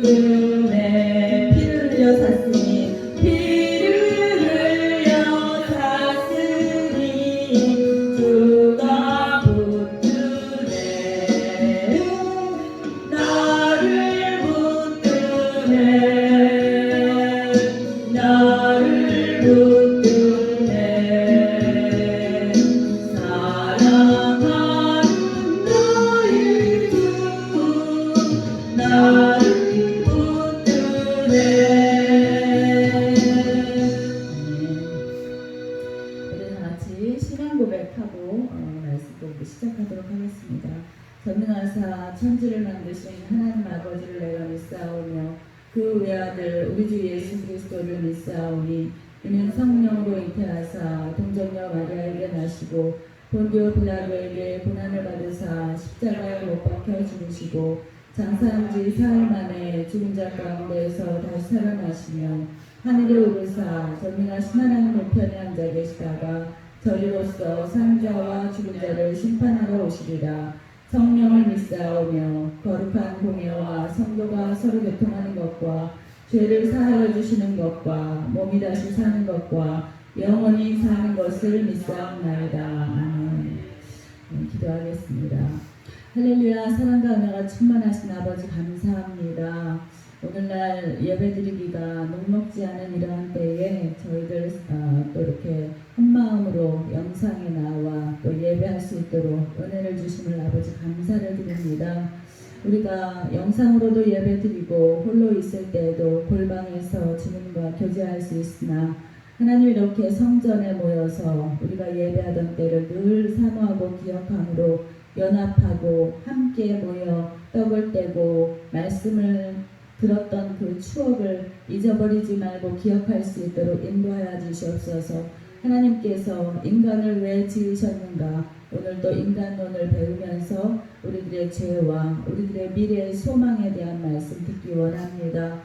붙드네. 피를 흘려 샀으니 피를 흘려 샀으니 주가 붙드네. 나를 붙드네. 나를 붙드네. 사랑하는 나의 주 나를 붙드네. 우리 다 같이 신앙 고백하고 말씀 공부 시작하도록 하겠습니다. 전능하사 천지를 만드신 하나님 아버지를 내가 믿사오며 그 외아들 우리 주 예수 그리스도를 믿사오니 이는 성령으로 잉태하사 동정녀 마리아에게 나시고 본디오 빌라도에게 고난을 받으사 십자가에 못 박혀 죽으시고 장사한 지 사흘 만에 죽은 자 가운데에서 다시 살아나시며 하늘에 오르사 전능하신 하나님 우편에 앉아 계시다가 저리로서 산 자와 죽은 자를 심판하러 오시리라. 성령을 믿사오며 거룩한 공예와 성도가 서로 교통하는 것과 죄를 사하여 주시는 것과 몸이 다시 사는 것과 영원히 사는 것을 믿사옵나이다. 아멘. 기도하겠습니다. 할렐루야. 사랑과 은혜가 충만하신 아버지 감사합니다. 오늘날 예배드리기가 녹록지 않은 이러한 때에 저희들 또 이렇게 한마음으로 영상에 나와 또 예배할 수 있도록 은혜를 주심을 아버지 감사를 드립니다. 우리가 영상으로도 예배드리고 홀로 있을 때에도 골방에서 주님과 교제할 수 있으나 하나님 이렇게 성전에 모여서 우리가 예배하던 때를 늘 사모하고 기억함으로 연합하고 함께 모여 떡을 떼고 말씀을 들었던 그 추억을 잊어버리지 말고 기억할 수 있도록 인도하여 주시옵소서. 하나님께서 인간을 왜 지으셨는가? 오늘도 인간론을 배우면서 우리들의 죄와 우리들의 미래의 소망에 대한 말씀 듣기 원합니다.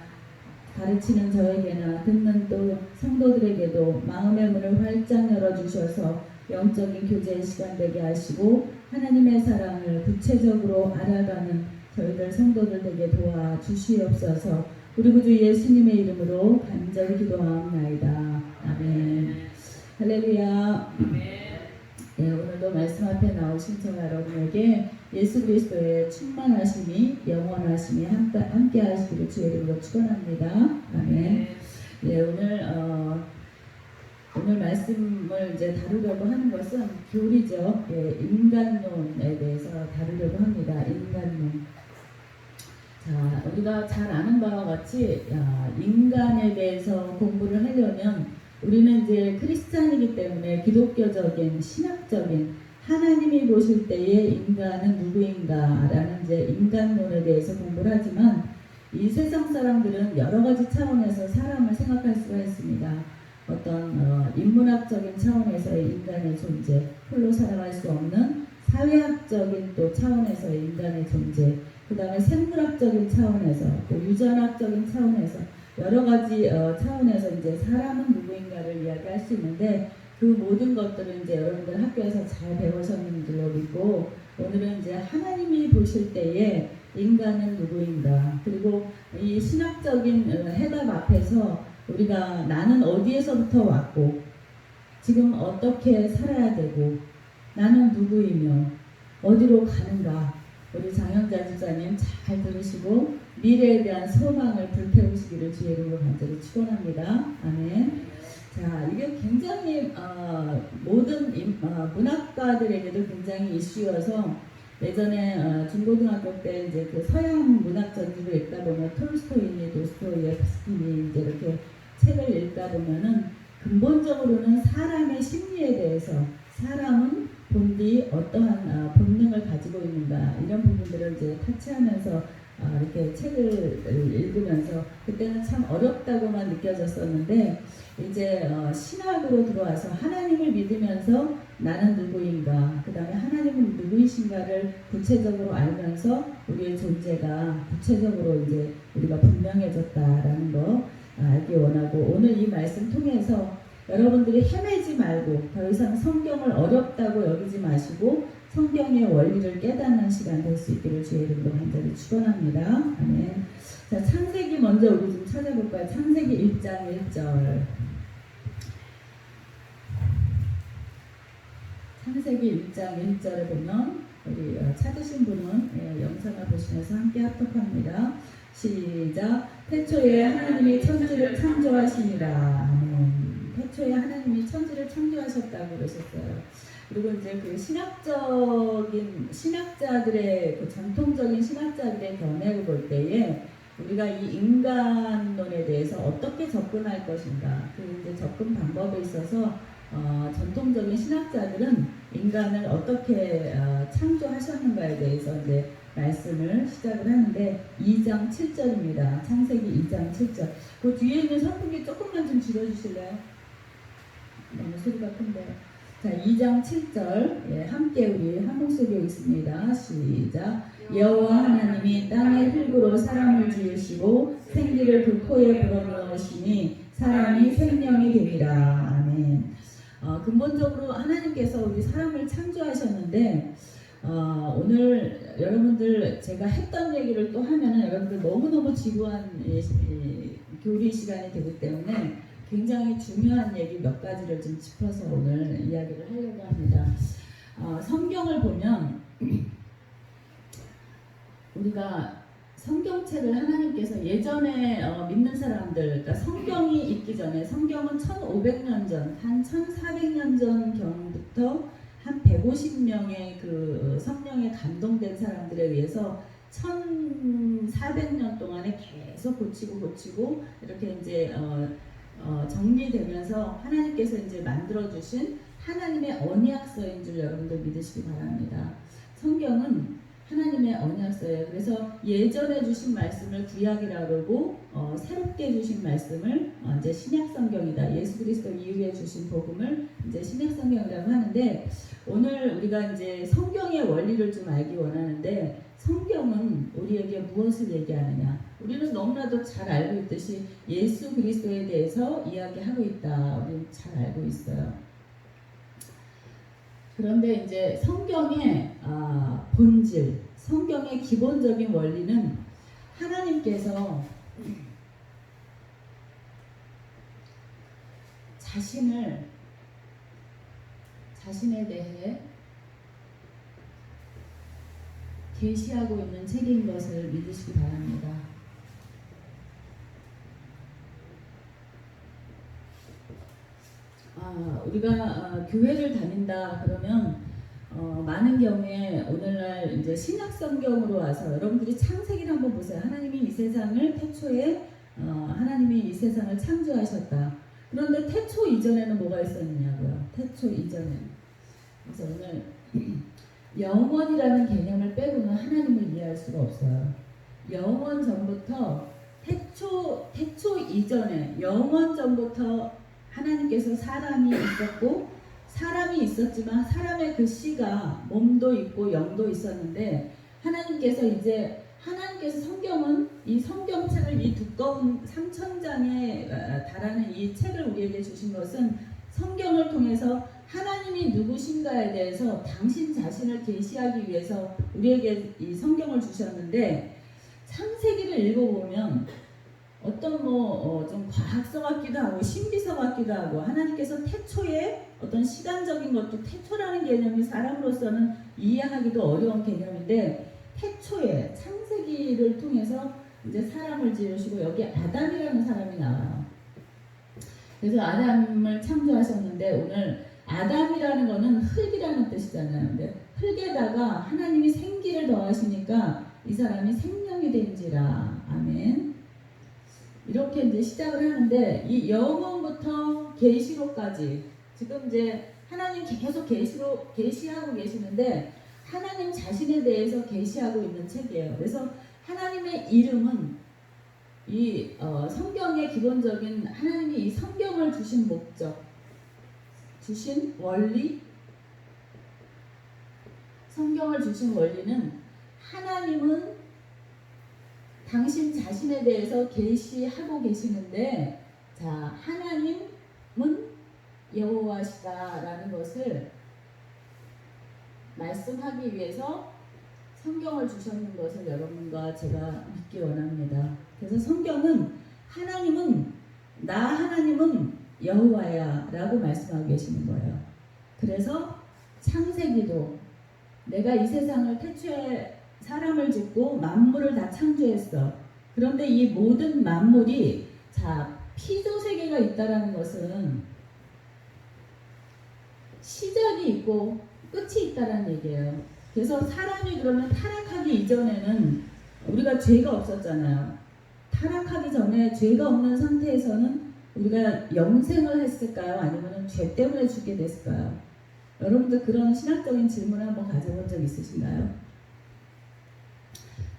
가르치는 저에게나 듣는 또 성도들에게도 마음의 문을 활짝 열어주셔서 영적인 교제의 시간 되게 하시고 하나님의 사랑을 구체적으로 알아가는 저희들 성도들 되게 도와주시옵소서. 우리 구주 예수님의 이름으로 간절히 기도하옵나이다. 아멘. 할렐루야. 네, 오늘도 말씀 앞에 나오신 저 여러분에게 예수 그리스도의 충만하심이 영원하심이 함께 하시기를 주의 이름으로 축원합니다. 아멘. 네, 오늘 말씀을 이제 다루려고 하는 것은 교리죠. 예, 인간론에 대해서 다루려고 합니다. 인간론. 자, 우리가 잘 아는 바와 같이 인간에 대해서 공부를 하려면 우리는 이제 크리스찬이기 때문에 기독교적인 신학적인 하나님이 보실 때의 인간은 누구인가라는 이제 인간론에 대해서 공부를 하지만 이 세상 사람들은 여러 가지 차원에서 사람을 생각할 수가 있습니다. 어떤 인문학적인 차원에서의 인간의 존재, 홀로 살아갈 수 없는 사회학적인 또 차원에서의 인간의 존재, 그 다음에 생물학적인 차원에서, 또 유전학적인 차원에서 여러 가지 차원에서 이제 사람은 누구인가를 이야기할 수 있는데 그 모든 것들은 이제 여러분들 학교에서 잘 배우셨는 줄로 믿고 오늘은 이제 하나님이 보실 때에 인간은 누구인가 그리고 이 신학적인 해답 앞에서 우리가 나는 어디에서부터 왔고 지금 어떻게 살아야 되고 나는 누구이며 어디로 가는가 우리 장영자 집사님 잘 들으시고 미래에 대한 소망을 불태우시기를 주의 이름으로 간절히 축원합니다. 아멘. 자, 이게 굉장히 모든 문학가들에게도 굉장히 이슈여서 예전에 중고등학교 때 이제 그 서양 문학 전집을 읽다 보면 톨스토이니 도스토예프스키니 이제 이렇게 책을 읽다 보면은 근본적으로는 사람의 심리에 대해서 사람은 본디 어떠한 본능을 가지고 있는가 이런 부분들을 이제 터치하면서 이렇게 책을 읽으면서 그때는 참 어렵다고만 느껴졌었는데 이제 신학으로 들어와서 하나님을 믿으면서 나는 누구인가 그 다음에 하나님은 누구이신가를 구체적으로 알면서 우리의 존재가 구체적으로 이제 우리가 분명해졌다라는 거 알기 원하고 오늘 이 말씀 통해서 여러분들이 헤매지 말고 더 이상 성경을 어렵다고 여기지 마시고 성경의 원리를 깨닫는 시간 될 수 있기를 주의 이름으로 간절히 축원합니다. 아멘. 자, 창세기 먼저 우리 좀 찾아볼까요? 창세기 1장 1절. 창세기 1장 1절에 보면 우리 찾으신 분은 영상을 보시면서 함께 합독합니다. 시작. 태초에 하나님이 천지를 창조하시니라. 아멘. 태초에 하나님이 천지를 창조하셨다고 그러셨어요. 그리고 이제 그 신학자들의 그 전통적인 신학자들의 견해를 볼 때에 우리가 이 인간론에 대해서 어떻게 접근할 것인가, 그 이제 접근 방법에 있어서 전통적인 신학자들은 인간을 어떻게 창조하셨는가에 대해서 이제 말씀을 시작을 하는데 2장 7절입니다. 창세기 2장 7절. 그 뒤에 있는 선풍기 조금만 좀 줄여주실래요? 너무 소리가 큰데. 자, 2장 7절 함께 우리 한 목소리로 읽습니다. 시작. 여호와 하나님이 땅의 흙으로 사람을 지으시고 생기를 그 코에 불어넣으시니 사람이 생명이 되니라. 아멘. 근본적으로 하나님께서 우리 사람을 창조하셨는데 오늘 여러분들 제가 했던 얘기를 또 하면은 여러분들 너무너무 지루한 교리 시간이 되기 때문에 굉장히 중요한 얘기 몇 가지를 좀 짚어서 오늘 이야기를 하려고 합니다. 성경을 보면 우리가 성경책을 하나님께서 예전에 믿는 사람들, 그러니까 성경이 있기 전에, 성경은 1500년 전, 한 1400년 전 경부터 한 150명의 그 성령에 감동된 사람들에 의해서 1400년 동안에 계속 고치고 이렇게 이제 정리되면서 하나님께서 이제 만들어주신 하나님의 언약서인 줄 여러분들 믿으시기 바랍니다. 성경은 하나님의 언약서예요. 그래서 예전에 주신 말씀을 구약이라고 그러고 새롭게 주신 말씀을 이제 신약성경이다. 예수 그리스도 이후에 주신 복음을 이제 신약성경이라고 하는데 오늘 우리가 이제 성경의 원리를 좀 알기 원하는데 성경은 우리에게 무엇을 얘기하느냐? 우리는 너무나도 잘 알고 있듯이 예수 그리스도에 대해서 이야기하고 있다. 우리는 잘 알고 있어요. 그런데 이제 성경의 본질, 성경의 기본적인 원리는 하나님께서 자신에 대해 계시하고 있는 책인 것을 믿으시기 바랍니다. 우리가 교회를 다닌다 그러면 많은 경우에 오늘날 이제 신약 성경으로 와서 여러분들이 창세기를 한번 보세요. 하나님이 이 세상을 태초에 하나님이 이 세상을 창조하셨다. 그런데 태초 이전에는 뭐가 있었느냐고요. 태초 이전에. 그래서 오늘 영원이라는 개념을 빼고는 하나님을 이해할 수가 없어요. 영원 전부터 태초 이전에 영원 전부터 하나님께서 사람이 있었고 사람이 있었지만 사람의 그 씨가 몸도 있고 영도 있었는데 하나님께서 성경은 이 성경책을 이 두꺼운 3000장에 달하는 이 책을 우리에게 주신 것은 성경을 통해서 하나님이 누구신가에 대해서 당신 자신을 계시하기 위해서 우리에게 이 성경을 주셨는데 창세기를 읽어보면 어떤 좀 과학서 같기도 하고 신비서 같기도 하고 하나님께서 태초에 어떤 시간적인 것도 태초라는 개념이 사람으로서는 이해하기도 어려운 개념인데 태초에 창세기를 통해서 이제 사람을 지으시고 여기 아담이라는 사람이 나와요. 그래서 아담을 창조하셨는데 오늘 아담이라는 거는 흙이라는 뜻이잖아요. 근데 흙에다가 하나님이 생기를 더하시니까 이 사람이 생명이 된지라. 아멘. 이렇게 이제 시작을 하는데 이 영원부터 계시록까지 지금 이제 하나님 계속 계시하고 계시는데 하나님 자신에 대해서 계시하고 있는 책이에요. 그래서 하나님의 이름은 이 성경의 기본적인 하나님이 이 성경을 주신 목적, 주신 원리, 성경을 주신 원리는 하나님은 당신 자신에 대해서 계시하고 계시는데 자 하나님은 여호와시다라는 것을 말씀하기 위해서 성경을 주셨는 것을 여러분과 제가 믿기 원합니다. 그래서 성경은 나 하나님은 여호와야 라고 말씀하고 계시는 거예요. 그래서 창세기도 내가 이 세상을 태초에 사람을 짓고 만물을 다 창조했어. 그런데 이 모든 만물이 피조세계가 있다라는 것은 시작이 있고 끝이 있다라는 얘기예요. 그래서 사람이 그러면 타락하기 이전에는 우리가 죄가 없었잖아요. 타락하기 전에 죄가 없는 상태에서는 우리가 영생을 했을까요? 아니면 죄 때문에 죽게 됐을까요? 여러분들 그런 신학적인 질문을 한번 가져본 적 있으신가요?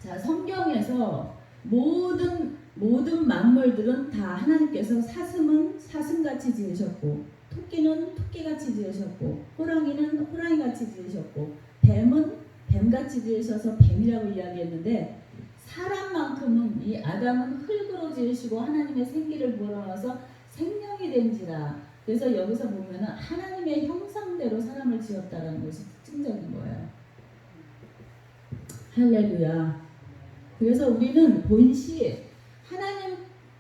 자, 성경에서 모든 만물들은 다 하나님께서 사슴은 사슴같이 지으셨고, 토끼는 토끼같이 지으셨고, 호랑이는 호랑이같이 지으셨고, 뱀은 뱀같이 지으셔서 뱀이라고 이야기했는데, 사람만큼은 이 아담은 흙으로 지으시고 하나님의 생기를 불어넣어서 생명이 된지라. 그래서 여기서 보면은 하나님의 형상대로 사람을 지었다는 것이 특징적인 거예요. 할렐루야. 그래서 우리는 본시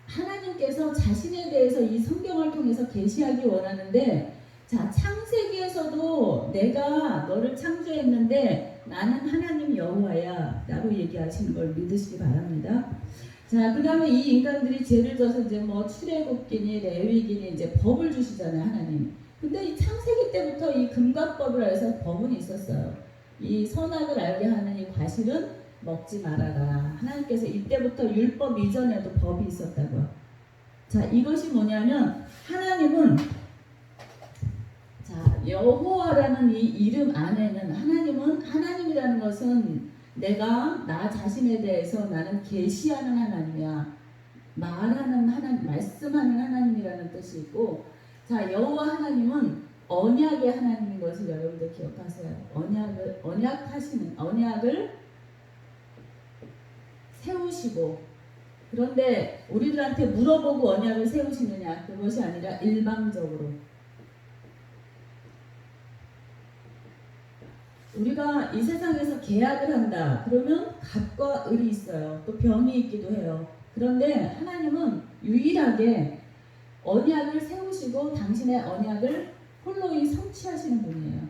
하나님께서 자신에 대해서 이 성경을 통해서 계시하기 원하는데, 자, 창세기에서도 내가 너를 창조했는데 나는 하나님 여호와야 라고 얘기하시는 걸 믿으시기 바랍니다. 자, 그 다음에 이 인간들이 죄를 져서 이제 뭐 출애굽기니 레위기니 이제 법을 주시잖아요, 하나님. 근데 이 창세기 때부터 이 금과법을 해서 법은 있었어요. 이 선악을 알게 하는 이 과실은 먹지 말아라. 하나님께서 이때부터 율법 이전에도 법이 있었다고요. 자, 이것이 뭐냐면 하나님은 여호와라는 이 이름 안에는 하나님이라는 것은 내가 나 자신에 대해서 나는 계시하는 하나님이야. 말하는 하나님, 말씀하는 하나님이라는 뜻이 있고, 자, 여호와 하나님은 언약의 하나님인 것을 여러분들 기억하세요. 언약을 세우시고, 그런데 우리들한테 물어보고 언약을 세우시느냐, 그것이 아니라 일방적으로. 우리가 이 세상에서 계약을 한다. 그러면 갑과 을이 있어요. 또 병이 있기도 해요. 그런데 하나님은 유일하게 언약을 세우시고 당신의 언약을 홀로이 성취하시는 분이에요.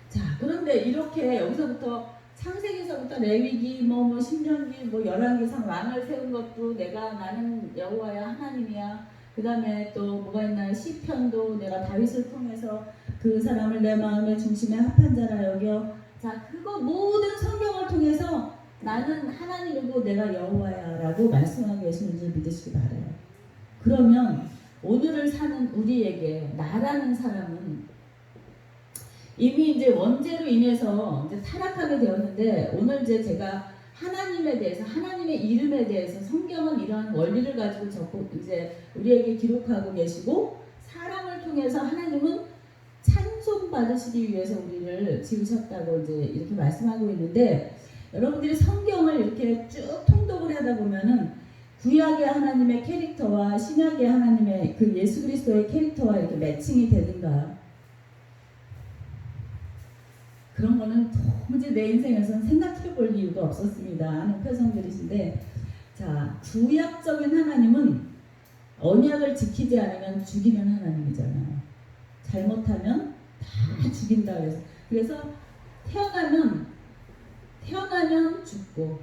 자, 그런데 이렇게 여기서부터 창세기서부터 레위기, 신명기, 열왕기상 왕을 세운 것도 나는 여호와야 하나님이야. 그 다음에 또 뭐가 있나요? 시편도 내가 다윗을 통해서 그 사람을 내 마음의 중심에 합한 자라 여겨. 자, 그거 모든 성경을 통해서 나는 하나님이고 내가 여호와야 라고 말씀하고 계시는 줄 믿으시기 바라요. 그러면 오늘을 사는 우리에게 나라는 사람은 이미 이제 원죄로 인해서 이제 타락하게 되었는데, 오늘 이제 제가 하나님에 대해서, 하나님의 이름에 대해서 성경은 이러한 원리를 가지고 적고 이제 우리에게 기록하고 계시고, 사람을 통해서 하나님은 찬송 받으시기 위해서 우리를 지으셨다고 이제 이렇게 말씀하고 있는데, 여러분들이 성경을 이렇게 쭉 통독을 하다 보면은 구약의 하나님의 캐릭터와 신약의 하나님의 그 예수 그리스도의 캐릭터와 이렇게 매칭이 되는가? 그런 거는 도무지 내 인생에서는 생각해 볼 이유가 없었습니다 하는 표정들이신데, 자, 구약적인 하나님은 언약을 지키지 않으면 죽이는 하나님이잖아요. 잘못하면 다 죽인다 그래서 태어나면 죽고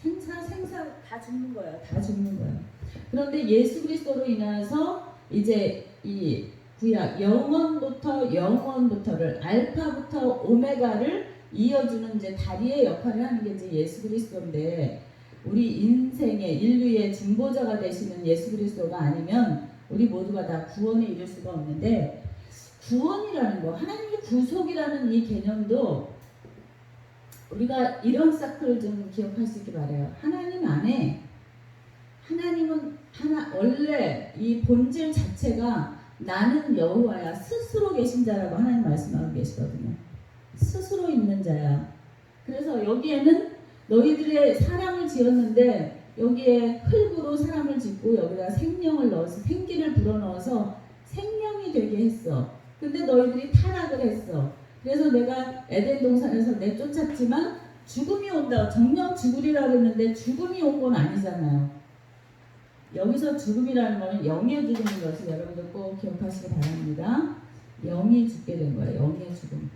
생사 다 죽는 거예요. 다 죽는 거예요. 그런데 예수 그리스도로 인해서 이제 이 구약 영원부터를 알파부터 오메가를 이어주는 이제 다리의 역할을 하는 게 이제 예수 그리스도인데, 우리 인생의 인류의 중보자가 되시는 예수 그리스도가 아니면 우리 모두가 다 구원에 이를 수가 없는데, 구원이라는 거, 하나님의 구속이라는 이 개념도 우리가 이런 사클을 좀 기억할 수 있기 바라요. 하나님 안에 하나님은 원래 이 본질 자체가 나는 여호와야, 스스로 계신 자라고 하나님 말씀하고 계시거든요. 스스로 있는 자야. 그래서 여기에는 너희들의 사람을 지었는데 여기에 흙으로 사람을 짓고 여기다 생명을 넣어서 생기를 불어넣어서 생명이 되게 했어. 근데 너희들이 타락을 했어. 그래서 내가 에덴 동산에서 내쫓았지만 죽음이 온다. 정령 죽으리라 그랬는데 죽음이 온 건 아니잖아요. 여기서 죽음이라는 거는 영의 죽음인 것을 여러분들 꼭 기억하시기 바랍니다. 영이 죽게 된 거예요. 영의 죽음.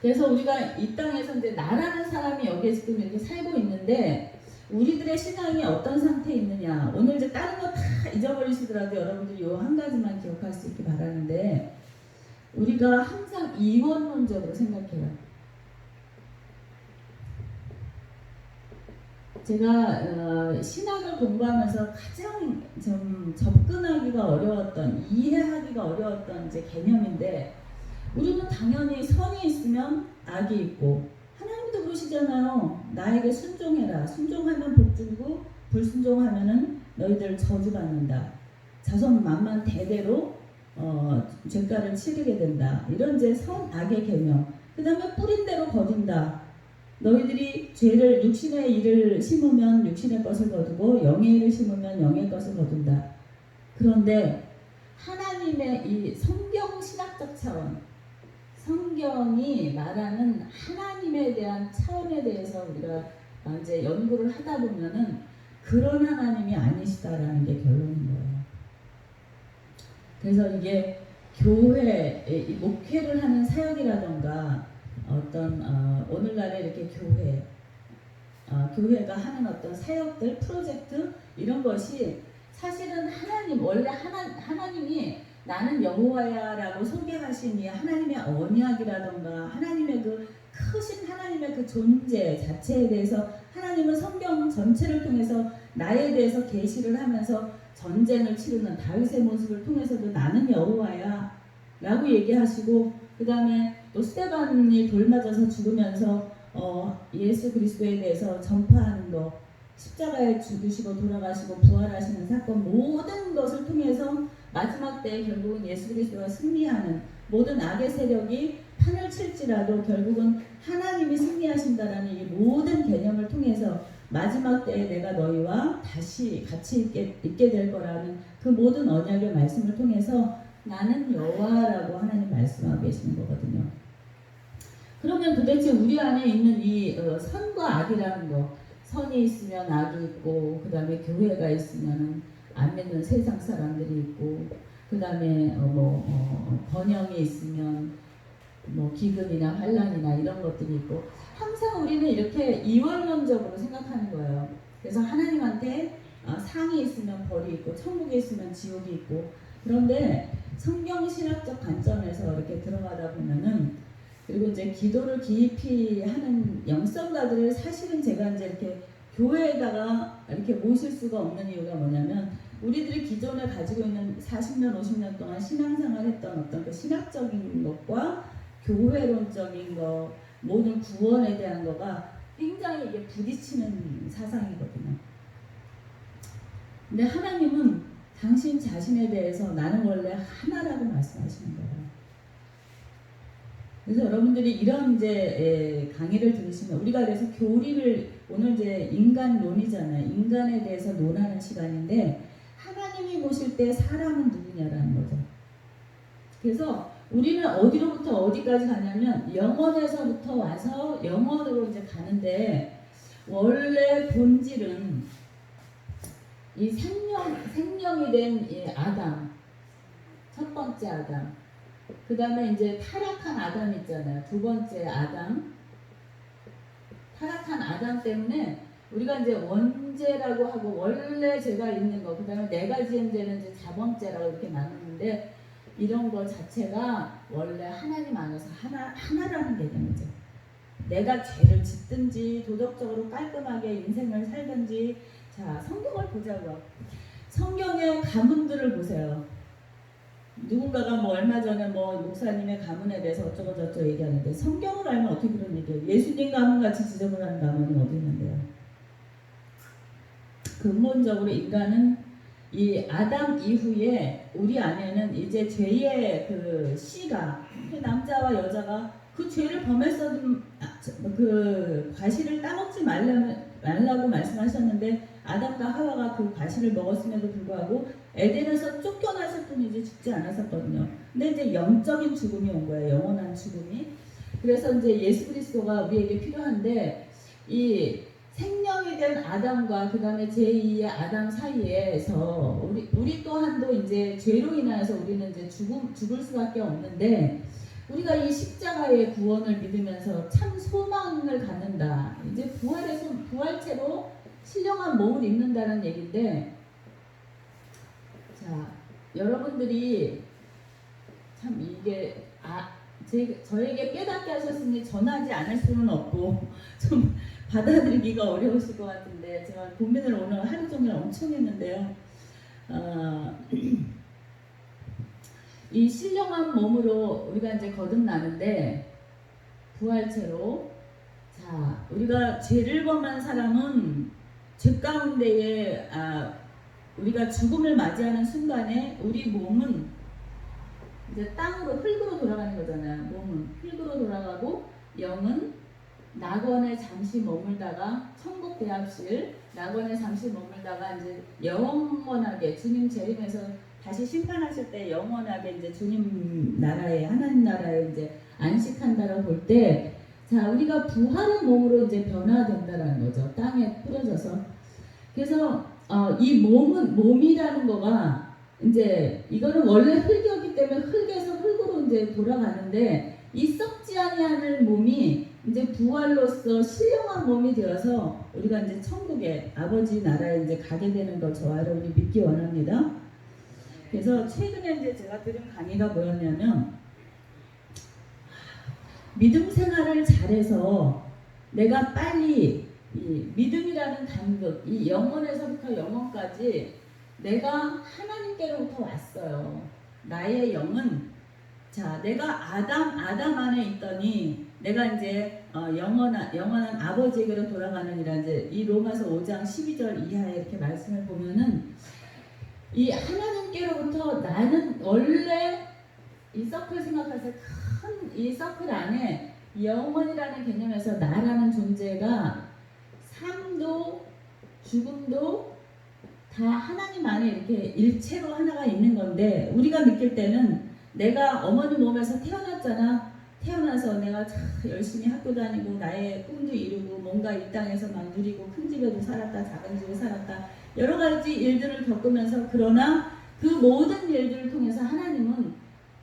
그래서 우리가 이 땅에서 이제 나라는 사람이 여기에 지금 이렇게 살고 있는데 우리들의 신앙이 어떤 상태에 있느냐. 오늘 이제 다른 거 다 잊어버리시더라도 여러분들이 요 한 가지만 기억할 수 있기 바라는데 우리가 항상 이원론적으로 생각해요. 제가 신학을 공부하면서 가장 좀 접근하기가 어려웠던, 이해하기가 어려웠던 이제 개념인데 우리는 당연히 선이 있으면 악이 있고 하나님도 그러시잖아요. 나에게 순종해라. 순종하면 복 주고 불순종하면은 너희들 저주받는다. 자손 만만 대대로 죄가를 치르게 된다. 이런 이제 선악의 개념. 그 다음에 뿌린 대로 거둔다. 너희들이 죄를 육신의 일을 심으면 육신의 것을 거두고 영의 일을 심으면 영의 것을 거둔다. 그런데 하나님의 이 성경 신학적 차원, 성경이 말하는 하나님에 대한 차원에 대해서 우리가 이제 연구를 하다 보면은 그런 하나님이 아니시다라는 게 결론인 거예요. 그래서 이게 교회, 이 목회를 하는 사역이라던가 어떤 오늘날에 이렇게 교회가 하는 어떤 사역들, 프로젝트 이런 것이 사실은 하나님 원래 하나님이 나는 여호와야라고 소개하신 이 하나님의 언약이라던가 하나님의 그 크신 하나님의 그 존재 자체에 대해서 하나님은 성경 전체를 통해서 나에 대해서 계시를 하면서 전쟁을 치르는 다윗의 모습을 통해서도 나는 여호와야 라고 얘기하시고 그 다음에 또 스데반이 돌 맞아서 죽으면서 예수 그리스도에 대해서 전파하는 거 십자가에 죽으시고 돌아가시고 부활하시는 사건 모든 것을 통해서 마지막 때에 결국은 예수 그리스도가 승리하는 모든 악의 세력이 판을 칠지라도 결국은 하나님이 승리하신다라는 이 모든 개념을 통해서 마지막 때에 내가 너희와 다시 같이 있게 될 거라는 그 모든 언약의 말씀을 통해서 나는 여호와라고 하나님 말씀하고 계시는 거거든요. 그러면 도대체 우리 안에 있는 이 선과 악이라는 거, 선이 있으면 악이 있고 그 다음에 교회가 있으면 안 믿는 세상 사람들이 있고 그 다음에 번영이 있으면 기근이나 환란이나 이런 것들이 있고 항상 우리는 이렇게 이원론적으로 생각하는 거예요. 그래서 하나님한테 상이 있으면 벌이 있고 천국에 있으면 지옥이 있고 그런데 성경 신학적 관점에서 이렇게 들어가다 보면은 그리고 이제 기도를 깊이 하는 영성가들을 사실은 제가 이제 이렇게 교회에다가 이렇게 모실 수가 없는 이유가 뭐냐면 우리들이 기존에 가지고 있는 40년, 50년 동안 신앙생활 했던 어떤 그 신학적인 것과 교회론적인 거, 모든 구원에 대한 거가 굉장히 이게 부딪히는 사상이거든요. 근데 하나님은 당신 자신에 대해서 나는 원래 하나라고 말씀하시는 거예요. 그래서 여러분들이 이런 이제 강의를 들으시면 우리가 그래서 교리를 오늘 이제 인간론이잖아요. 인간에 대해서 논하는 시간인데 하나님이 보실 때 사람은 누구냐라는 거죠. 그래서 우리는 어디로부터 어디까지 가냐면 영원에서부터 와서 영원으로 이제 가는데 원래 본질은 이 생명이 된 이 아담, 첫 번째 아담, 그 다음에 이제 타락한 아담 있잖아요. 두 번째 아담, 타락한 아담 때문에 우리가 이제 원죄라고 하고 원래 죄가 있는 거, 그 다음에 내가 지은 죄는 이제 자범죄라고 이렇게 나누는데 이런 거 자체가 원래 하나님 안에서 하나라는 개념이죠. 내가 죄를 짓든지 도덕적으로 깔끔하게 인생을 살든지 자 성경을 보자고요. 성경의 가문들을 보세요. 누군가가 얼마 전에 목사님의 가문에 대해서 어쩌고 저쩌고 얘기하는데 성경을 알면 어떻게 그런 얘기해요? 예수님 가문같이 지저분한 가문이 어디 있는데요? 근본적으로 인간은 이 아담 이후에 우리 안에는 이제 죄의 그 씨가 남자와 여자가 그 죄를 범했어도 그 그 과실을 따먹지 말라고 말씀하셨는데 아담과 하와가 그 과실을 먹었음에도 불구하고 에덴에서 쫓겨났을 뿐이지 죽지 않았었거든요. 근데 이제 영적인 죽음이 온 거예요. 영원한 죽음이. 그래서 이제 예수 그리스도가 우리에게 필요한데 이 생명이 된 아담과 그 다음에 제2의 아담 사이에서 우리 또한도 이제 죄로 인하여서 우리는 이제 죽을 수밖에 없는데 우리가 이 십자가의 구원을 믿으면서 참 소망을 갖는다. 이제 부활체로 신령한 몸을 입는다는 얘기인데, 자, 여러분들이 참 이게 저에게 깨닫게 하셨으니 전하지 않을 수는 없고 좀 받아들이기가 어려우실 것 같은데 제가 고민을 오늘 하루 종일 엄청 했는데요. 이 신령한 몸으로 우리가 이제 거듭나는데 부활체로 자 우리가 죄를 범한 사람은 죄 가운데에 우리가 죽음을 맞이하는 순간에 우리 몸은 이제 흙으로 돌아가는 거잖아요. 몸은 흙으로 돌아가고 영은 낙원에 잠시 머물다가 천국 대합실 낙원에 잠시 머물다가 이제 영원하게 주님 재림에서 다시 심판하실 때 영원하게 이제 주님 나라에 하나님 나라에 이제 안식한다라고 볼 때 자 우리가 부활의 몸으로 이제 변화된다라는 거죠. 땅에 뿌려져서. 그래서 이 몸이라는 거가 이제 이거는 원래 흙이었기 때문에 흙에서 흙으로 이제 돌아가는데 이 썩지 아니하는 몸이 이제 부활로서 신령한 몸이 되어서 우리가 이제 천국에 아버지 나라에 이제 가게 되는 걸 저와 여러분이 믿기 원합니다. 그래서 최근에 이제 제가 들은 강의가 뭐였냐면 믿음 생활을 잘해서 내가 빨리 이 믿음이라는 간극, 이 영혼에서부터 영혼까지 내가 하나님께로부터 왔어요. 나의 영은 자 내가 아담 안에 있더니 내가 이제 영원한 아버지에게로 돌아가느니라 이제 이 로마서 5장 12절 이하에 이렇게 말씀을 보면은 이 하나님께로부터 나는 원래 이 서클 생각하세요. 큰 이 서클 안에 영원이라는 개념에서 나라는 존재가 삶도 죽음도 다 하나님 안에 이렇게 일체로 하나가 있는 건데 우리가 느낄 때는 내가 어머니 몸에서 태어났잖아. 태어나서 내가 참 열심히 학교 다니고 나의 꿈도 이루고 뭔가 이 땅에서 막 누리고 큰 집에도 살았다 작은 집에 살았다 여러 가지 일들을 겪으면서 그러나 그 모든 일들을 통해서 하나님은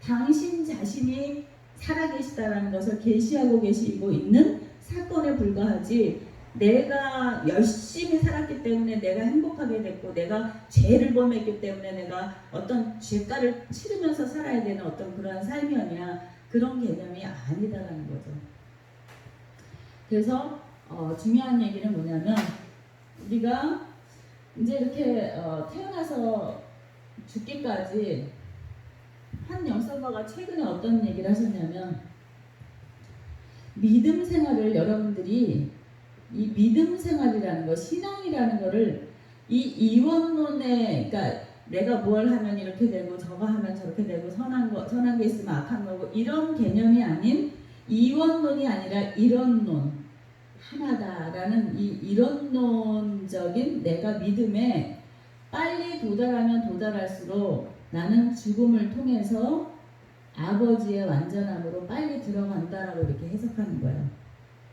당신 자신이 살아계시다라는 것을 계시하고 계시고 있는 사건에 불과하지 내가 열심히 살았기 때문에 내가 행복하게 됐고 내가 죄를 범했기 때문에 내가 어떤 죄가를 치르면서 살아야 되는 어떤 그러한 삶이 아니야 그런 개념이 아니다라는 거죠. 그래서 중요한 얘기는 뭐냐면 우리가 이제 이렇게 태어나서 죽기까지 한 영성가가 최근에 어떤 얘기를 하셨냐면 믿음 생활을 여러분들이 이 믿음 생활이라는 거 신앙이라는 거를 이 이원론에 그러니까 내가 뭘 하면 이렇게 되고 저거 하면 저렇게 되고 선한 게 있으면 악한 거고 이런 개념이 아닌 이원론이 아니라 이런론 하나다라는 이 이런론적인 내가 믿음에 빨리 도달하면 도달할수록 나는 죽음을 통해서 아버지의 완전함으로 빨리 들어간다라고 이렇게 해석하는 거예요.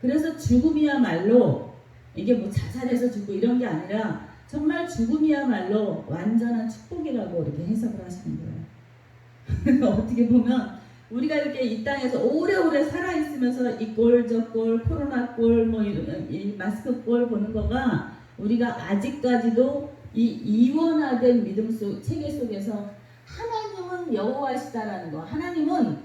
그래서 죽음이야말로 이게 뭐 자살해서 죽고 이런 게 아니라 정말 죽음이야말로 완전한 축복이라고 이렇게 해석을 하시는 거예요. 어떻게 보면 우리가 이렇게 이 땅에서 오래오래 살아있으면서 이 꼴 저 꼴 코로나 꼴 뭐 이 마스크 꼴 보는 거가 우리가 아직까지도 이 이원화된 믿음 체계 속에서 하나님은 여호와시다라는 거 하나님은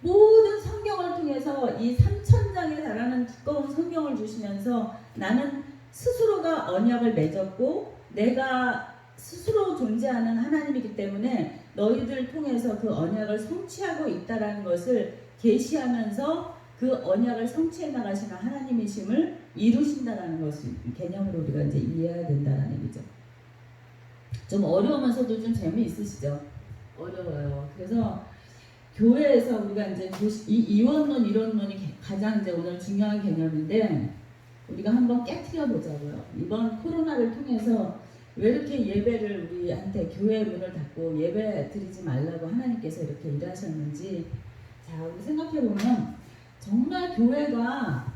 모든 성경을 통해서 이 3,000장에 달하는 두꺼운 성경을 주시면서 나는 스스로가 언약을 맺었고 내가 스스로 존재하는 하나님이기 때문에 너희들 통해서 그 언약을 성취하고 있다라는 것을 계시하면서 그 언약을 성취해 나가시는 하나님이심을 이루신다라는 것을 개념으로 우리가 이제 이해해야 된다는 얘기죠. 좀 어려우면서도 좀 재미있으시죠? 어려워요. 그래서 교회에서 우리가 이제 이 이원론, 이론론이 가장 이제 오늘 중요한 개념인데 우리가 한번 깨트려 보자고요. 이번 코로나를 통해서 왜 이렇게 예배를 우리한테 교회 문을 닫고 예배 드리지 말라고 하나님께서 이렇게 일하셨는지 자 우리 생각해 보면 정말 교회가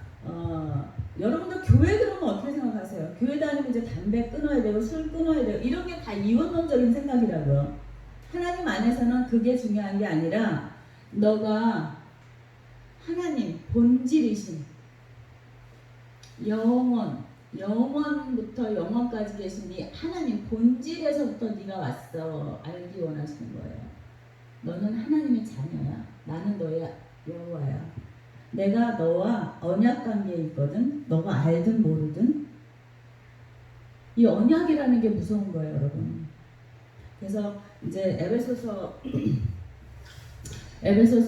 여러분들 교회 그러면 어떻게 생각하세요? 교회 다니면 이제 담배 끊어야 되고 술 끊어야 되고 이런 게 다 이원론적인 생각이라고요. 하나님 안에서는 그게 중요한 게 아니라 너가 하나님 본질이신 영원부터 영원까지 계신 이 하나님 본질에서부터 네가 왔어 알기 원하시는 거예요. 너는 하나님의 자녀야. 나는 너의 여호와야. 내가 너와 언약 관계에 있거든. 너가 알든 모르든. 이 언약이라는 게 무서운 거예요, 여러분. 그래서 이제 에베소서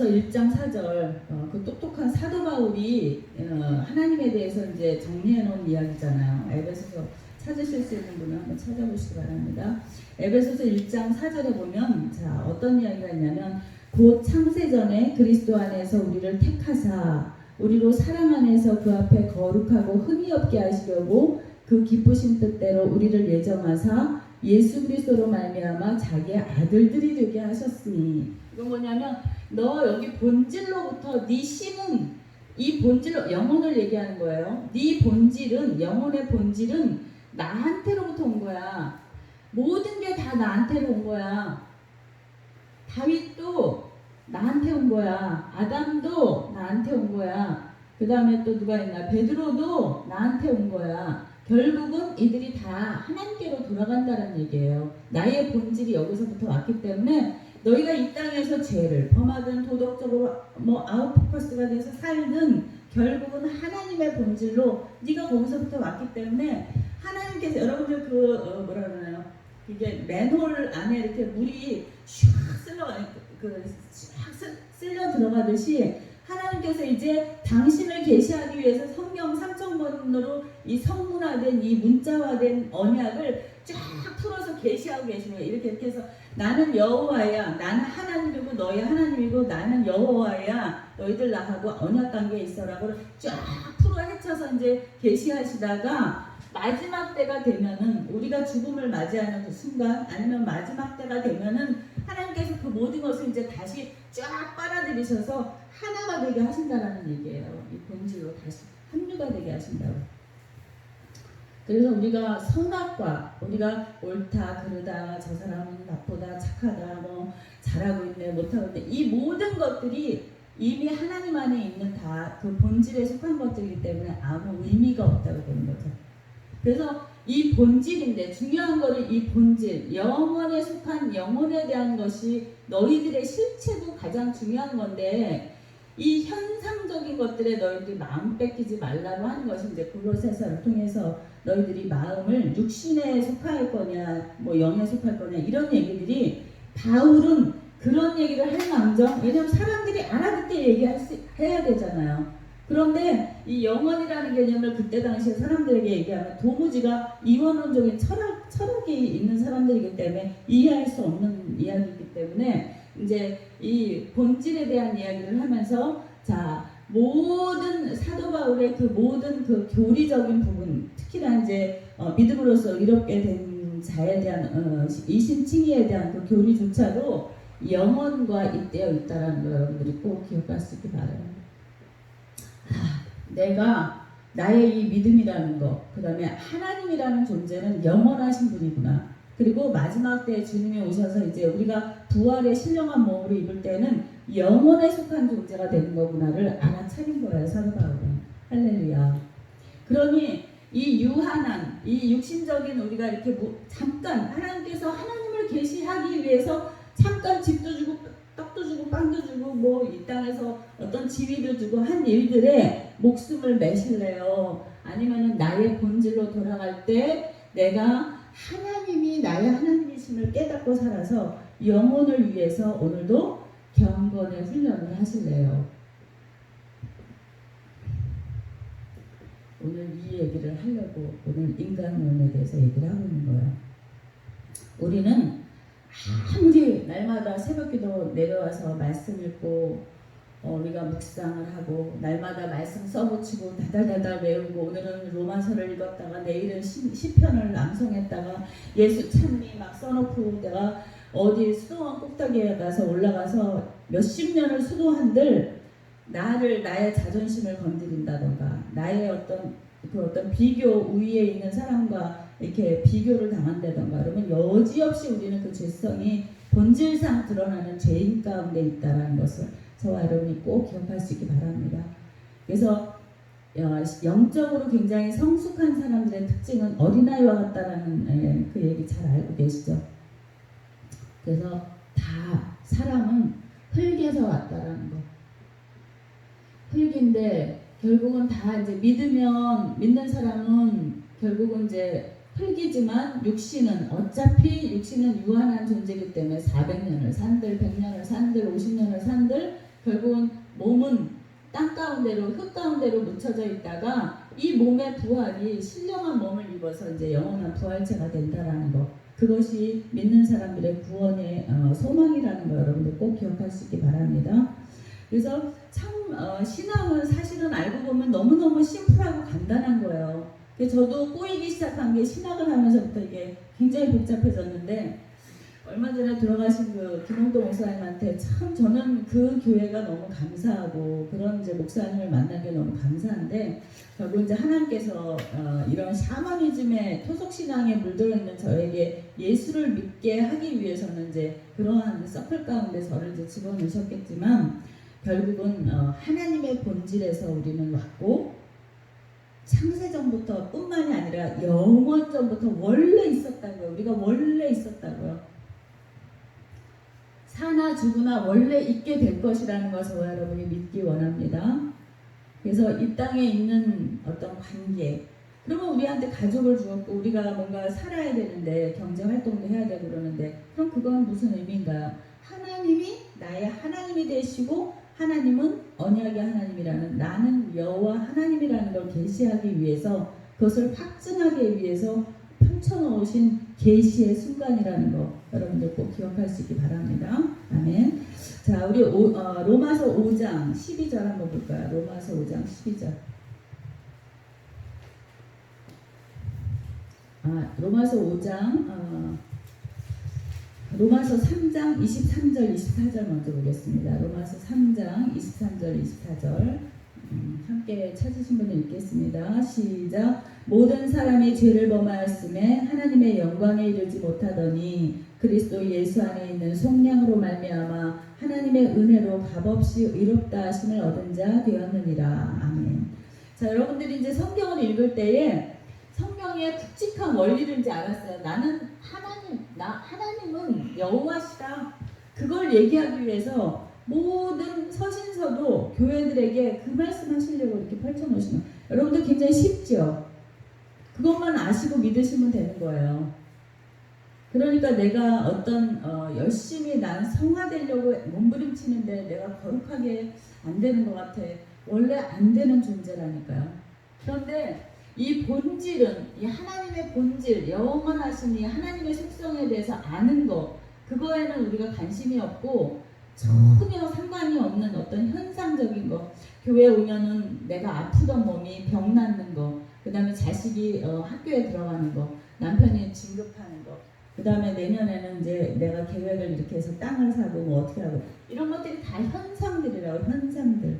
1장 4절 그 똑똑한 사도 바울이 하나님에 대해서 이제 정리해 놓은 이야기잖아요. 에베소서 찾으실 수 있는 분은 한번 찾아보시기 바랍니다. 에베소서 1장 4절에 보면 자 어떤 이야기가 있냐면 곧 창세전에 그리스도 안에서 우리를 택하사 우리로 사랑 안에서 그 앞에 거룩하고 흠이 없게 하시려고 그 기쁘신 뜻대로 우리를 예정하사 예수 그리스도로 말미암아 자기의 아들들이 되게 하셨으니 이건 뭐냐면 너 여기 본질로부터 네 신은 이 본질로 영혼을 얘기하는 거예요. 네 본질은 영혼의 본질은 나한테로부터 온 거야. 모든 게 다 나한테로 온 거야. 다윗도 나한테 온 거야. 아담도 나한테 온 거야. 그 다음에 또 누가 있나? 베드로도 나한테 온 거야. 결국은 이들이 다 하나님께로 돌아간다는 얘기예요. 나의 본질이 여기서부터 왔기 때문에 너희가 이 땅에서 죄를 범하든 도덕적으로 아웃포커스가 돼서 살든 결국은 하나님의 본질로 네가 거기서부터 왔기 때문에 하나님께서 여러분들 뭐라 그러나요? 이게 맨홀 안에 이렇게 물이 쓸려 들어가듯이 하나님께서 이제 당신을 계시하기 위해서 성경 3,000번으로 이 성문화된 이 문자화된 언약을 쫙 풀어서 계시하고 계시는 거예요. 이렇게 해서 나는 여호와야. 나는 하나님이고 너희 하나님이고 나는 여호와야. 너희들 나하고 언약 관계에 있어라고 쫙 풀어 헤쳐서 이제 계시하시다가 마지막 때가 되면은 우리가 죽음을 맞이하는 그 순간 아니면 마지막 때가 되면은 하나님께서 그 모든 것을 이제 다시 쫙 빨아들이셔서 하나가 되게 하신다라는 얘기예요. 이 본질로 다시 합류가 되게 하신다고. 그래서 우리가 선악과 우리가 옳다 그르다 저 사람은 나쁘다 착하다 뭐 잘하고 있네 못하고 있네 이 모든 것들이 이미 하나님 안에 있는 다 그 본질에 속한 것들이기 때문에 아무 의미가 없다고 보는 거죠. 그래서 이 본질인데 중요한 거는 이 본질 영혼에 속한 영혼에 대한 것이 너희들의 실체도 가장 중요한 건데 이 현상적인 것들에 너희들이 마음 뺏기지 말라고 하는 것이 이제 골로새서를 통해서 너희들이 마음을 육신에 속할 거냐 뭐 영에 속할 거냐 이런 얘기들이 바울은 그런 얘기를 할 망정 왜냐면 사람들이 알아듣게 해야 되잖아요. 그런데 이 영혼이라는 개념을 그때 당시에 사람들에게 얘기하면 도무지가 이원론적인 철학이 있는 사람들이기 때문에 이해할 수 없는 이야기이기 때문에 이제 이 본질에 대한 이야기를 하면서 자 모든 사도 바울의 그 모든 그 교리적인 부분 특히나 이제 믿음으로써 의롭게 된 자에 대한 이신칭의에 대한 그 교리조차도 영혼과 잇대어 있다라는 거 여러분들이 꼭 기억할 수 있기 바라요. 내가 나의 이 믿음이라는 거, 그 다음에 하나님이라는 존재는 영원하신 분이구나. 그리고 마지막 때 주님이 오셔서 이제 우리가 부활의 신령한 몸으로 입을 때는 영혼에 속한 존재가 되는 거구나를 알아차린 거예요, 사도 바울은. 할렐루야. 그러니 이 유한한, 이 육신적인 우리가 이렇게 잠깐 하나님께서 하나님을 계시하기 위해서 잠깐 집도 주고 떡도 주고 빵도 주고 뭐 이 땅에서 어떤 지위도 주고 한 일들에 목숨을 매실래요? 아니면은 나의 본질로 돌아갈 때 내가 하나님이 나의 하나님이심을 깨닫고 살아서 영혼을 위해서 오늘도 경건의 훈련을 하실래요? 오늘 이 얘기를 하려고 오늘 인간론에 대해서 얘기를 하고 있는 거예요. 우리는 아무리 날마다 새벽기도 내려와서 말씀 읽고 우리가 묵상을 하고 날마다 말씀 써붙이고 다다다다 외우고 오늘은 로마서를 읽었다가 내일은 시편을 낭송했다가 예수 찬미 막 써놓고 내가 어디 수도원 꼭대기에 가서 올라가서 몇십 년을 수도한들 나의 자존심을 건드린다던가 나의 어떤 비교 우위에 있는 사람과 이렇게 비교를 당한다던가 그러면 여지없이 우리는 그 죄성이 본질상 드러나는 죄인 가운데 있다는 것을 저와 여러분이 꼭 기억할 수 있기 바랍니다. 그래서 영적으로 굉장히 성숙한 사람들의 특징은 어린아이와 같다라는 그 얘기 잘 알고 계시죠? 그래서 다 사람은 흙에서 왔다라는 거. 흙인데 결국은 다 이제 믿는 사람은 결국은 이제 흙이지만 육신은 유한한 존재이기 때문에 400년을 산들, 100년을 산들, 50년을 산들 결국은 몸은 땅 가운데로 흙 가운데로 묻혀져 있다가 이 몸의 부활이 신령한 몸을 입어서 이제 영원한 부활체가 된다라는 거. 그것이 믿는 사람들의 구원의 소망이라는 거 여러분들 꼭 기억할 수 있기 바랍니다. 그래서 참 신앙은 사실은 알고 보면 너무너무 심플하고 간단한 거예요. 저도 꼬이기 시작한 게 신학을 하면서부터 이게 굉장히 복잡해졌는데 얼마 전에 돌아가신 그 김홍도 목사님한테 참 저는 그 교회가 너무 감사하고 그런 이제 목사님을 만난 게 너무 감사한데 결국 이제 하나님께서 이런 샤머니즘의 토속 신앙에 물들어 있는 저에게 예수를 믿게 하기 위해서는 이제 그러한 서클 가운데 저를 이제 집어넣으셨겠지만 결국은 하나님의 본질에서 우리는 왔고 창세전부터 뿐만이 아니라 영원전부터 원래 있었다고요. 우리가 원래 있었다고요. 사나 죽으나 원래 있게 될 것이라는 것을 여러분이 믿기 원합니다. 그래서 이 땅에 있는 어떤 관계 그러면 우리한테 가족을 주었고 우리가 뭔가 살아야 되는데 경제활동도 해야 되고 그러는데 그럼 그건 무슨 의미인가요? 하나님이 나의 하나님이 되시고 하나님은 언약의 하나님이라는 나는 여호와 하나님이라는 걸 계시하기 위해서 그것을 확증하기 위해서 펼쳐놓으신 계시의 순간이라는 거 여러분들 꼭 기억할 수 있기 바랍니다. 아멘. 자, 우리 로마서 5장 12절 한번 볼까요? 로마서 5장 12절. 로마서 5장 로마서 3장 23절 24절 먼저 보겠습니다. 로마서 3장 23절 24절 함께 찾으신 분을 읽겠습니다. 시작. 모든 사람이 죄를 범하였음에 하나님의 영광에 이르지 못하더니 그리스도 예수 안에 있는 속량으로 말미암아 하나님의 은혜로 값없이 의롭다 하심을 얻은 자 되었느니라. 아멘. 자, 여러분들이 이제 성경을 읽을 때에 성경의 굵직한 원리를 이제 알았어요. 나는 하나님은 여호와시다. 그걸 얘기하기 위해서 모든 서신서도 교회들에게 그 말씀 하시려고 이렇게 펼쳐놓으시면 여러분들 굉장히 쉽죠? 그것만 아시고 믿으시면 되는 거예요. 그러니까 내가 어떤 열심히 난 성화되려고 몸부림치는데 내가 거룩하게 안 되는 것 같아. 원래 안 되는 존재라니까요. 그런데 이 본질은 이 하나님의 본질, 영원하신 이 하나님의 속성에 대해서 아는 거 그거에는 우리가 관심이 없고 전혀 상관이 없는 어떤 현상적인 거. 교회 오면은 내가 아프던 몸이 병 낫는 거, 그 다음에 자식이 학교에 들어가는 거, 남편이 진급하는 거, 그 다음에 내년에는 이제 내가 계획을 이렇게 해서 땅을 사고 뭐 어떻게 하고 이런 것들이 다 현상들이라고. 현상들.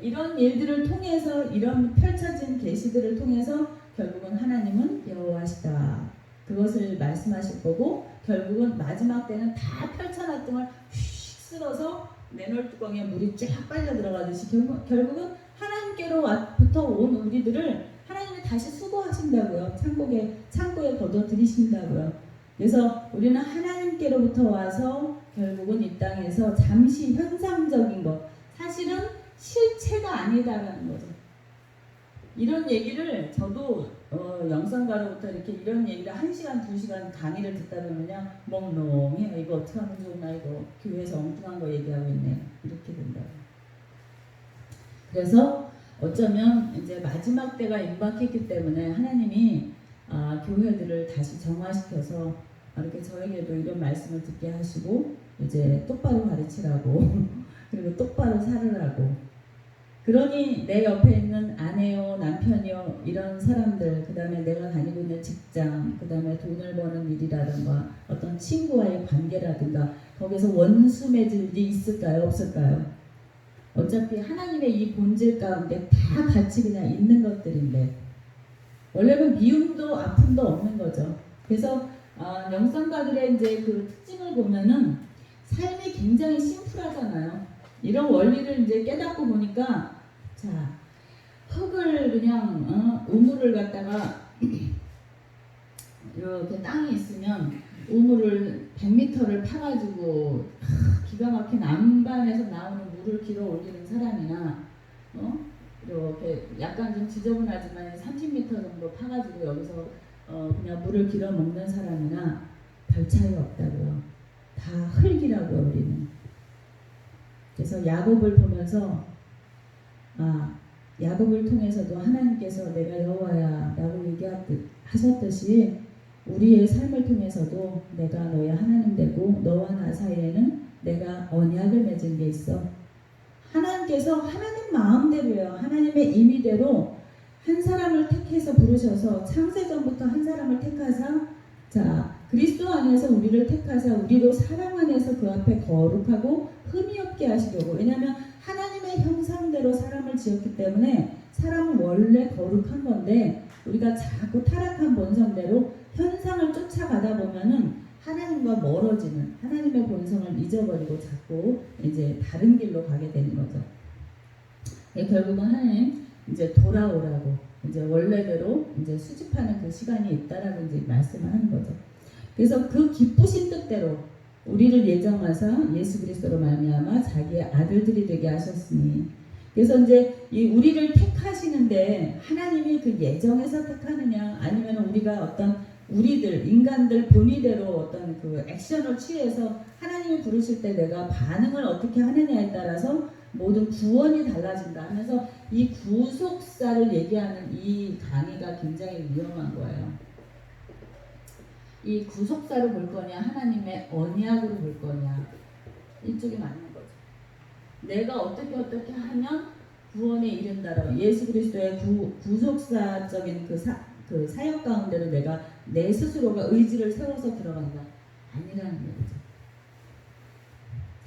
이런 일들을 통해서 이런 펼쳐진 계시들을 통해서 결국은 하나님은 여호와시다. 그것을 말씀하실 거고 결국은 마지막 때는 다 펼쳐놨던 걸 휙 쓸어서 맨홀뚜껑에 물이 쫙 빨려 들어가듯이 결국은 하나님께로부터 온 우리들을 하나님이 다시 수거하신다고요. 창고에 걷어들이신다고요. 그래서 우리는 하나님께로부터 와서 결국은 이 땅에서 잠시 현상적인 것, 사실은 실체가 아니다라는 거죠. 이런 얘기를 저도 영상가로부터 이렇게 이런 얘기를 1시간, 2시간 강의를 듣다 보면요 멍롱해요. 이거 어떻게 하면 좋나, 이거 교회에서 엉뚱한 거 얘기하고 있네, 이렇게 된다고. 그래서 어쩌면 이제 마지막 때가 임박했기 때문에 하나님이 교회들을 다시 정화시켜서 이렇게 저에게도 이런 말씀을 듣게 하시고 이제 똑바로 가르치라고 그리고 똑바로 살으라고. 그러니 내 옆에 있는 아내요, 남편이요 이런 사람들, 그 다음에 내가 다니고 있는 직장, 그 다음에 돈을 버는 일이라든가 어떤 친구와의 관계라든가 거기서 원수 맺을 일이 있을까요? 없을까요? 어차피 하나님의 이 본질 가운데 다 같이 그냥 있는 것들인데 원래는 미움도 아픔도 없는 거죠. 그래서 영성가들의 이제 그 특징을 보면은 삶이 굉장히 심플하잖아요. 이런 원리를 이제 깨닫고 보니까 자 흙을 그냥 우물을 갖다가 이렇게 땅이 있으면 우물을 100m를 파가지고 기가 막힌 안반에서 나오는 물을 길어 올리는 사람이나 이렇게 약간 좀 지저분하지만 30m 정도 파가지고 여기서 그냥 물을 길어 먹는 사람이나 별 차이 없다고요. 다 흙이라고요, 우리는. 그래서 야곱을 보면서 야곱을 통해서도 하나님께서 내가 여호와야 라고 얘기하셨듯이 우리의 삶을 통해서도 내가 너의 하나님 되고 너와 나 사이에는 내가 언약을 맺은 게 있어. 하나님께서 하나님 마음대로요. 하나님의 임의대로 한 사람을 택해서 부르셔서 창세전부터 한 사람을 택하사 자 그리스도 안에서 우리를 택하사 우리로 사랑 안에서 그 앞에 거룩하고 흠이 없게 하시려고. 왜냐하면 하나님의 형상대로 사람을 지었기 때문에 사람은 원래 거룩한 건데 우리가 자꾸 타락한 본성대로 현상을 쫓아가다 보면은 하나님과 멀어지는 하나님의 본성을 잊어버리고 자꾸 이제 다른 길로 가게 되는 거죠. 결국은 하나님 이제 돌아오라고 이제 원래대로 이제 수집하는 그 시간이 있다라고 이제 말씀을 하는 거죠. 그래서 그 기쁘신 뜻대로 우리를 예정하사 예수 그리스도로 말미암아 자기의 아들들이 되게 하셨으니. 그래서 이제 이 우리를 택하시는데 하나님이 그 예정에서 택하느냐 아니면 우리가 어떤 우리들 인간들 본의대로 어떤 그 액션을 취해서 하나님이 부르실 때 내가 반응을 어떻게 하느냐에 따라서 모든 구원이 달라진다 하면서 이 구속사를 얘기하는 이 강의가 굉장히 위험한 거예요. 이 구속사로 볼 거냐 하나님의 언약으로 볼 거냐 이쪽이 맞는 거죠. 내가 어떻게 하면 구원에 이른다라고 예수 그리스도의 구속사적인 그 사역 가운데로 내가 내 스스로가 의지를 세워서 들어간다 아니라는 얘기죠.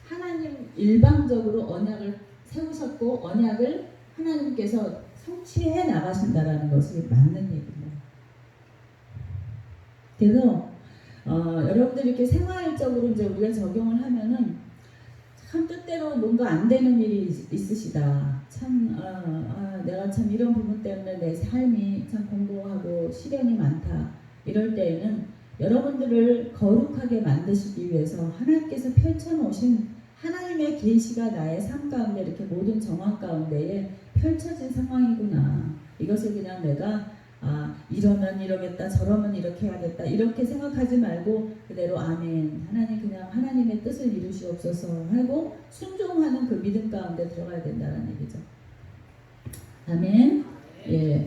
하나님 일방적으로 언약을 세우셨고 언약을 하나님께서 성취해 나가신다라는 것이 맞는 얘기입니다. 그래서 여러분들이 이렇게 생활적으로 이제 우리가 적용을 하면은 참 뜻대로 뭔가 안 되는 일이 있으시다. 참 내가 참 이런 부분 때문에 내 삶이 참 공고하고 시련이 많다. 이럴 때에는 여러분들을 거룩하게 만드시기 위해서 하나님께서 펼쳐놓으신 하나님의 계시가 나의 삶 가운데 이렇게 모든 정황 가운데에 펼쳐진 상황이구나. 이것을 그냥 내가 이러면 이러겠다 저러면 이렇게 해야겠다 이렇게 생각하지 말고 그대로 아멘 하나님 그냥 하나님의 뜻을 이루시옵소서 하고 순종하는 그 믿음 가운데 들어가야 된다는 얘기죠. 아멘. 예.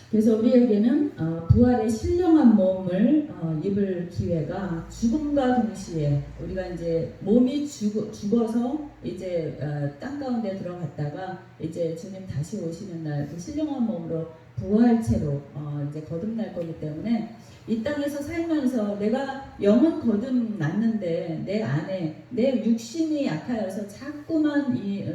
그래서 우리에게는 부활의 신령한 몸을 입을 기회가 죽음과 동시에 우리가 이제 몸이 죽어서 이제 땅 가운데 들어갔다가 이제 주님 다시 오시는 날 그 신령한 몸으로 부활체로 이제 거듭날 거기 때문에 이 땅에서 살면서 내가 영은 거듭났는데 내 안에 내 육신이 약하여서 자꾸만 이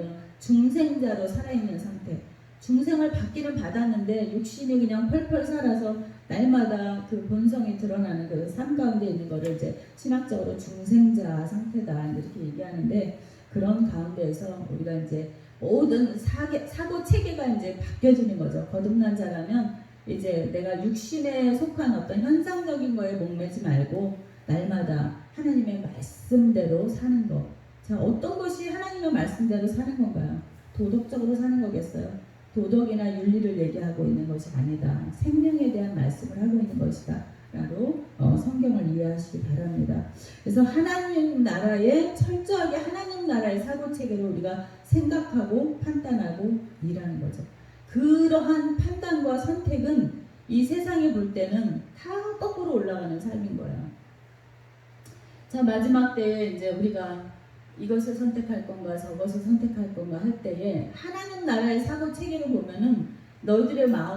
중생자로 살아있는 상태. 중생을 받기는 받았는데 육신이 그냥 펄펄 살아서 날마다 그 본성이 드러나는 그 삶 가운데 있는 거를 이제 신학적으로 중생자 상태다 이렇게 얘기하는데 그런 가운데에서 우리가 이제 모든 사고 체계가 이제 바뀌어지는 거죠. 거듭난 자라면 이제 내가 육신에 속한 어떤 현상적인 거에 목매지 말고 날마다 하나님의 말씀대로 사는 거. 자, 어떤 것이 하나님의 말씀대로 사는 건가요? 도덕적으로 사는 거겠어요? 도덕이나 윤리를 얘기하고 있는 것이 아니다. 생명에 대한 말씀을 하고 있는 것이다. 라고 성경을 이해하시기 바랍니다. 그래서 하나님 나라의 철저하게 하나님 나라의 사고체계로 우리가 생각하고 판단하고 일하는 거죠. 그러한 판단과 선택은 이 세상에 볼 때는 다 거꾸로 올라가는 삶인 거예요. 자, 마지막 때에 이제 우리가 이것을 선택할 건가 저것을 선택할 건가 할 때에 하나님 나라의 사고 체계를 보면은 너희들의 마음